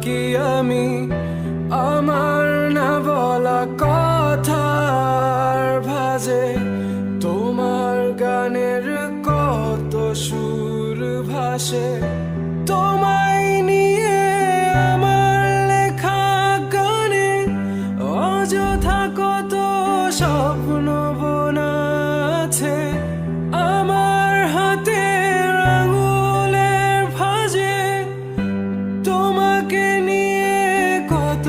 থাকি আমি আমার না বলা কথার ভাজে। তোমার গানের কত সুর ভাসে, তোমায় নিয়ে আমার লেখা গানে অযথা কত স্বপ্ন বোনা আছে। আমার হাতের আঙুলের ভাঁজে তোমাকে নিয়ে কত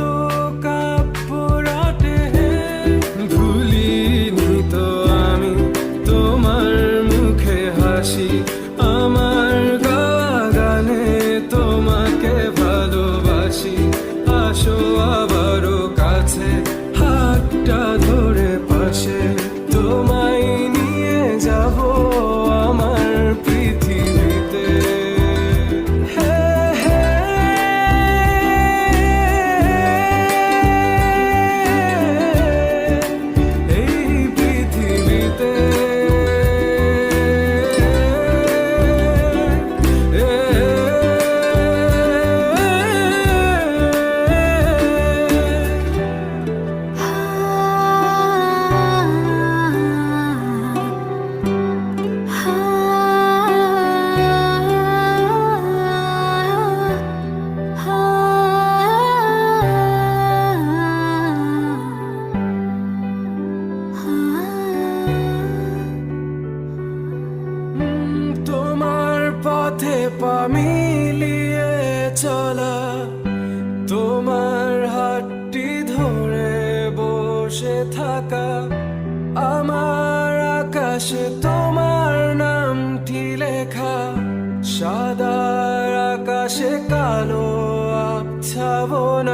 কাব্য রাটে। ভুলিনি তো আমি তোমার মুখে হাসি, আমার গাওয়া গানে তোমাকে ভালোবাসি। আসো আবারও কাছে, হাতটা ধরে পাশে, তোমায় নিয়ে যাব আমার পৃথিবীতে। হে হে এই পৃথিবীতে তোমার পথে পা মিলিয়ে চলা, তোমার হাতটি ধরে বসে থাকা, আমার আকাশে তোমার নামটি লেখা, সাদা আকাশে কালো আবছাবনা।